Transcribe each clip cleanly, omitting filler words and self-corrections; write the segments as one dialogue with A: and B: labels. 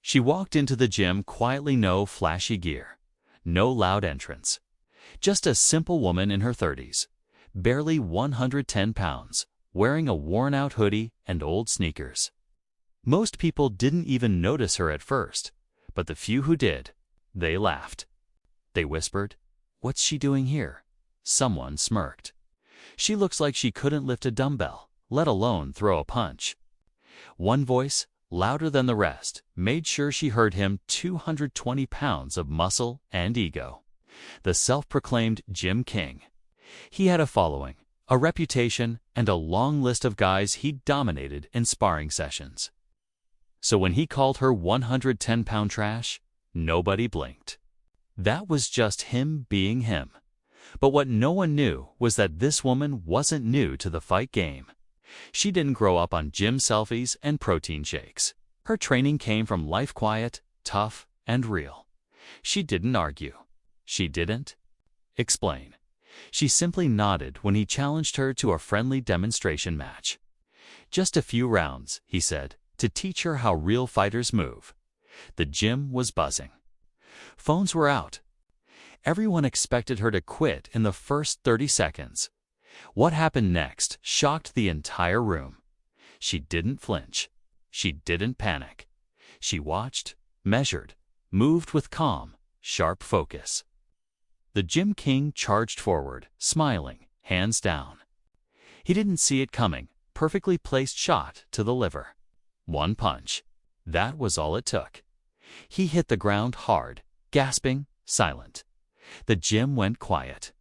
A: She walked into the gym quietly, no flashy gear, no loud entrance. Just a simple woman in her 30s, barely 110 pounds, wearing a worn-out hoodie and old sneakers. Most people didn't even notice her at first, but the few who did, they laughed. They whispered, "What's she doing here?" Someone smirked. "She looks like she couldn't lift a dumbbell, let alone throw a punch." One voice, louder than the rest, made sure she heard him. 220 pounds of muscle and ego. The self-proclaimed Gym King. He had a following, a reputation, and a long list of guys he'd dominated in sparring sessions. So when he called her 110-pound trash, nobody blinked. That was just him being him. But what no one knew was that this woman wasn't new to the fight game. She didn't grow up on gym selfies and protein shakes. Her training came from life quiet, tough, and real. She didn't argue. She didn't explain. She simply nodded when he challenged her to a friendly demonstration match. "Just a few rounds," he said, to teach her how real fighters move. The gym was buzzing. Phones were out. Everyone expected her to quit in the first 30 seconds. What happened next shocked the entire room. She didn't flinch. She didn't panic. She watched, measured, moved with calm, sharp focus. The Gym King charged forward, smiling, hands down. He didn't see it coming, perfectly placed shot to the liver. One punch. That was all it took. He hit the ground hard, gasping, silent. The gym went quiet.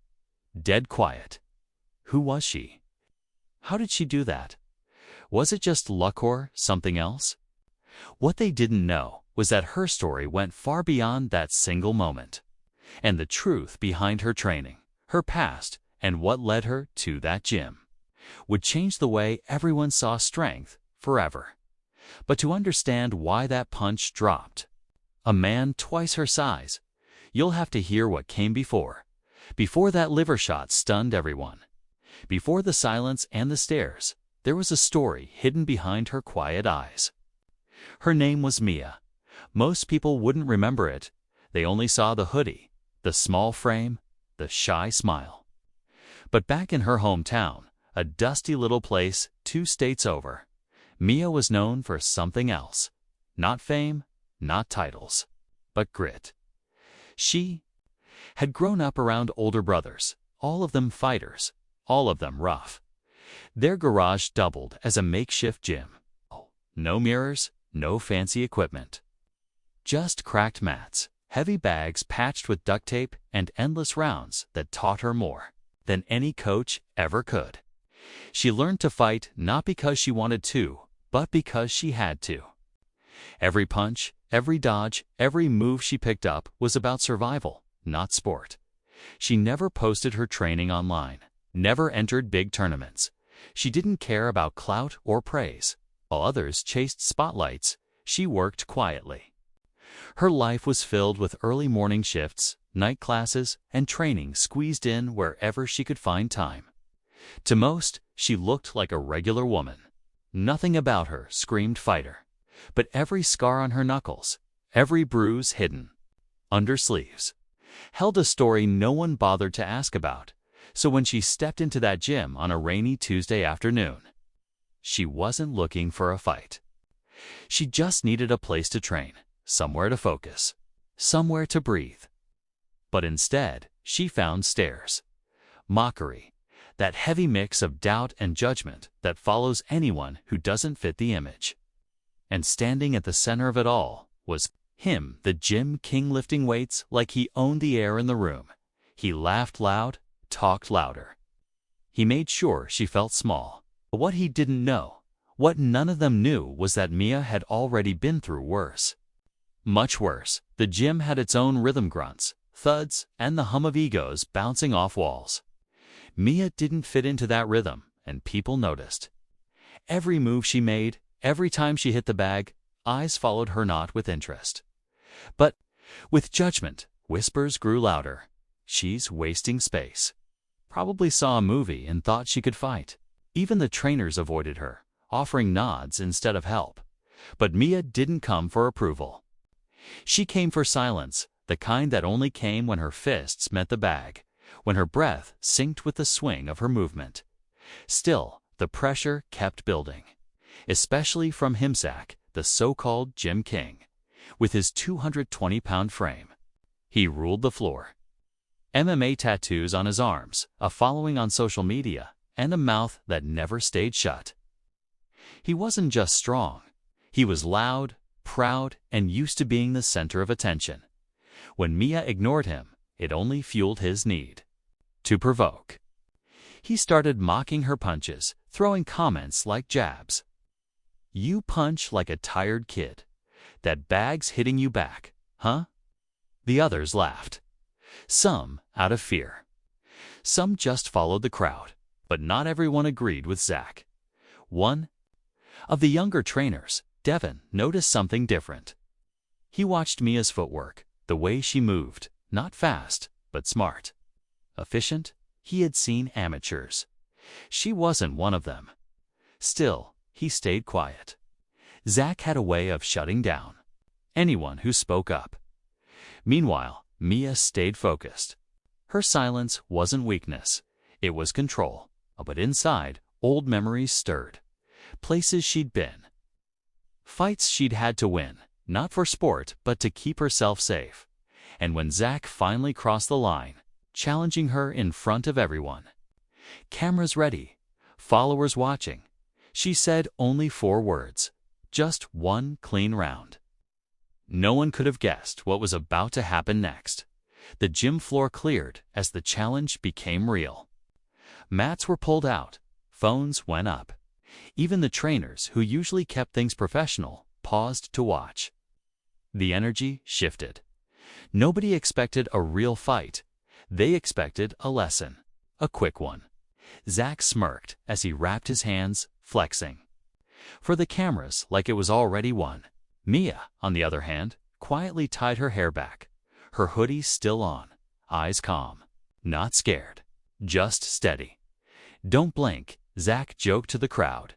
A: Dead quiet. Who was she? How did she do that? Was it just luck or something else? What they didn't know was that her story went far beyond that single moment. And the truth behind her training, her past, and what led her to that gym would change the way everyone saw strength forever. But to understand why that punch dropped, a man twice her size, you'll have to hear what came before. Before that liver shot stunned everyone. Before the silence and the stares, there was a story hidden behind her quiet eyes. Her name was Mia. Most people wouldn't remember it. They only saw the hoodie, the small frame, the shy smile. But back in her hometown, a dusty little place 2 states over, Mia was known for something else. Not fame, not titles, but grit. She had grown up around older brothers, all of them fighters, all of them rough. Their garage doubled as a makeshift gym. No mirrors, no fancy equipment. Just cracked mats, heavy bags patched with duct tape, and endless rounds that taught her more than any coach ever could. She learned to fight not because she wanted to, but because she had to. Every punch, every dodge, every move she picked up was about survival, not sport. She never posted her training online, never entered big tournaments. She didn't care about clout or praise. While others chased spotlights, she worked quietly. Her life was filled with early morning shifts, night classes, and training squeezed in wherever she could find time. To most, she looked like a regular woman. Nothing about her screamed fighter. But every scar on her knuckles, every bruise hidden under sleeves, held a story no one bothered to ask about. So when she stepped into that gym on a rainy Tuesday afternoon, she wasn't looking for a fight. She just needed a place to train, somewhere to focus, somewhere to breathe. But instead, she found stares, mockery, that heavy mix of doubt and judgment that follows anyone who doesn't fit the image. And standing at the center of it all was him, the Gym King, lifting weights like he owned the air in the room. He laughed loud, talked louder. He made sure she felt small. But what he didn't know, what none of them knew, was that Mia had already been through worse. Much worse. The gym had its own rhythm grunts, thuds, and the hum of egos bouncing off walls. Mia didn't fit into that rhythm, and people noticed. Every move she made, every time she hit the bag, eyes followed her, not with interest, but with judgment. Whispers grew louder. "She's wasting space." Probably saw a movie and thought she could fight. Even the trainers avoided her, offering nods instead of help. But Mia didn't come for approval. She came for silence, the kind that only came when her fists met the bag, when her breath synced with the swing of her movement. Still, the pressure kept building, especially from Himsak, the so-called Gym King. With his 220-pound frame, he ruled the floor. MMA tattoos on his arms, a following on social media, and a mouth that never stayed shut. He wasn't just strong. He was loud, proud, and used to being the center of attention. When Mia ignored him, it only fueled his need to provoke. He started mocking her punches, throwing comments like jabs. "You punch like a tired kid. That bag's hitting you back, huh?" The others laughed. Some out of fear. Some just followed the crowd, but not everyone agreed with Zach. One of the younger trainers, Devin, noticed something different. He watched Mia's footwork, the way she moved, not fast, but smart. Efficient. He had seen amateurs. She wasn't one of them. Still, he stayed quiet. Zach had a way of shutting down anyone who spoke up. Meanwhile, Mia stayed focused. Her silence wasn't weakness. It was control. But inside, old memories stirred. Places she'd been. Fights she'd had to win, not for sport, but to keep herself safe. And when Zach finally crossed the line, challenging her in front of everyone, cameras ready, followers watching, she said only 4 words, just one clean round. No one could have guessed what was about to happen next. The gym floor cleared as the challenge became real. Mats were pulled out, phones went up. Even the trainers, who usually kept things professional, paused to watch. The energy shifted. Nobody expected a real fight. They expected a lesson, a quick one. Zach smirked as he wrapped his hands, flexing. For the cameras, like it was already won. Mia, on the other hand, quietly tied her hair back, her hoodie still on, eyes calm. Not scared, just steady. "Don't blink," Zach joked to the crowd.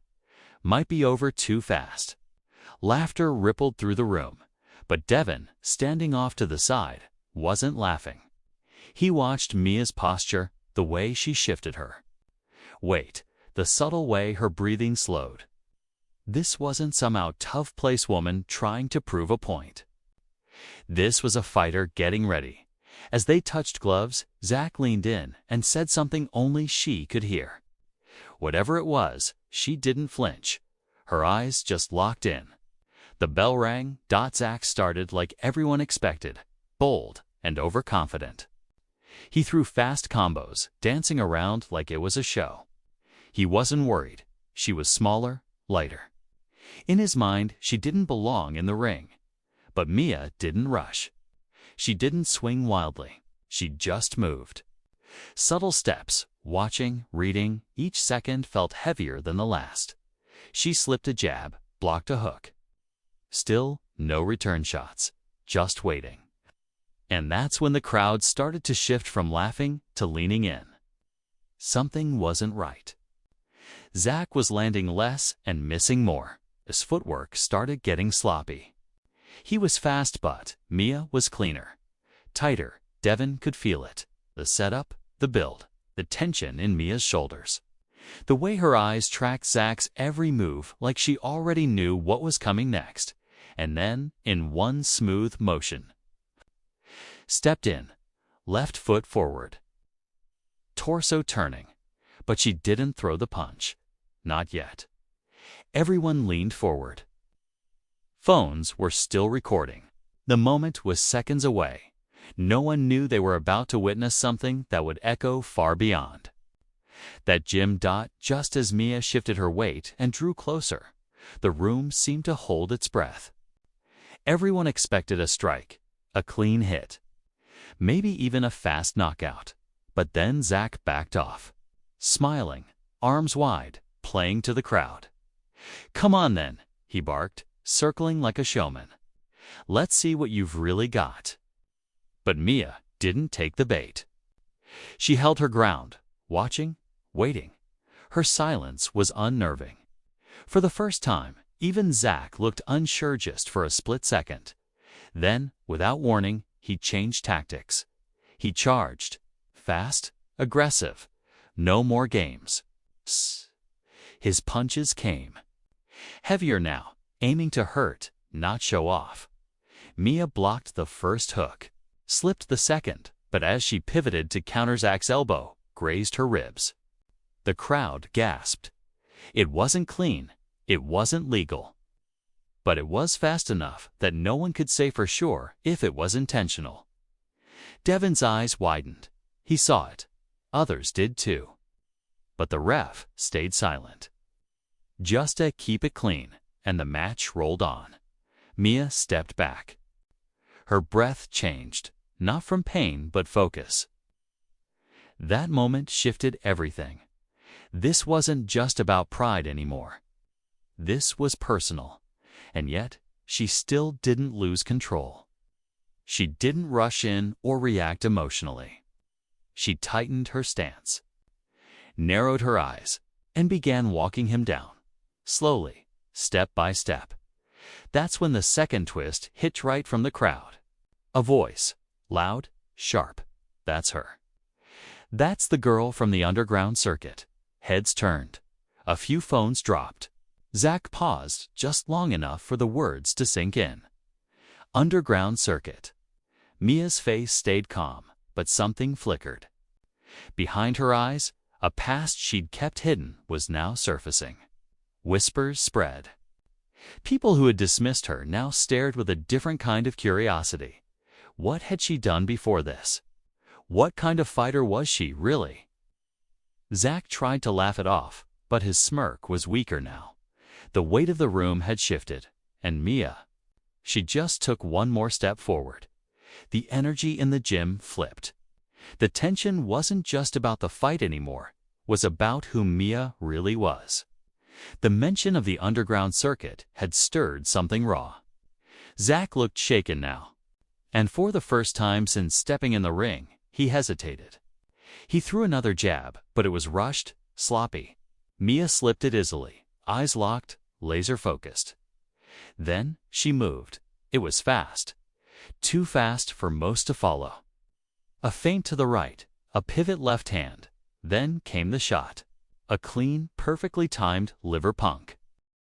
A: "Might be over too fast." Laughter rippled through the room, but Devin, standing off to the side, wasn't laughing. He watched Mia's posture, the way she shifted her weight, the subtle way her breathing slowed. This wasn't some out-tough-place woman trying to prove a point. This was a fighter getting ready. As they touched gloves, Zach leaned in and said something only she could hear. Whatever it was, she didn't flinch. Her eyes just locked in. The bell rang. Zach started like everyone expected, bold and overconfident. He threw fast combos, dancing around like it was a show. He wasn't worried. She was smaller, lighter. In his mind, she didn't belong in the ring. But Mia didn't rush. She didn't swing wildly. She just moved. Subtle steps, watching, reading, each second felt heavier than the last. She slipped a jab, blocked a hook. Still, no return shots, just waiting. And that's when the crowd started to shift from laughing to leaning in. Something wasn't right. Zach was landing less and missing more. His footwork started getting sloppy. He was fast, but Mia was cleaner. Tighter. Devin could feel it. The setup, the build, the tension in Mia's shoulders. The way her eyes tracked Zach's every move like she already knew what was coming next. And then, in one smooth motion, stepped in, left foot forward, torso turning. But she didn't throw the punch. Not yet. Everyone leaned forward. Phones were still recording. The moment was seconds away. No one knew they were about to witness something that would echo far beyond that gym. Just as Mia shifted her weight and drew closer, the room seemed to hold its breath. Everyone expected a strike, a clean hit, maybe even a fast knockout. But then Zach backed off, smiling, arms wide, playing to the crowd. "Come on then," he barked, circling like a showman. "Let's see what you've really got." But Mia didn't take the bait. She held her ground, watching, waiting. Her silence was unnerving. For the first time, even Zach looked unsure just for a split second. Then, without warning, he changed tactics. He charged. Fast, aggressive. No more games. Sss. His punches came. Heavier now, aiming to hurt, not show off. Mia blocked the first hook, slipped the second, but as she pivoted to counter Zach's elbow, grazed her ribs. The crowd gasped. It wasn't clean, it wasn't legal. But it was fast enough that no one could say for sure if it was intentional. Devin's eyes widened. He saw it. Others did too. But the ref stayed silent. Just to keep it clean, and the match rolled on. Mia stepped back. Her breath changed, not from pain but focus. That moment shifted everything. This wasn't just about pride anymore. This was personal, and yet she still didn't lose control. She didn't rush in or react emotionally. She tightened her stance, narrowed her eyes, and began walking him down, slowly, step by step. That's when the second twist hit right from the crowd. A voice, loud, sharp. That's her. That's the girl from the underground circuit. Heads turned. A few phones dropped. Zach paused just long enough for the words to sink in. Underground circuit. Mia's face stayed calm, but something flickered. Behind her eyes, a past she'd kept hidden was now surfacing. Whispers spread. People who had dismissed her now stared with a different kind of curiosity. What had she done before this? What kind of fighter was she, really? Zach tried to laugh it off, but his smirk was weaker now. The weight of the room had shifted, and Mia, she just took one more step forward. The energy in the gym flipped. The tension wasn't just about the fight anymore, it was about who Mia really was. The mention of the underground circuit had stirred something raw. Zach looked shaken now, and for the first time since stepping in the ring, he hesitated. He threw another jab, but it was rushed, sloppy. Mia slipped it easily, eyes locked, laser-focused. Then she moved. It was fast. Too fast for most to follow. A feint to the right, a pivot left hand. Then came the shot. A clean, perfectly timed liver punk.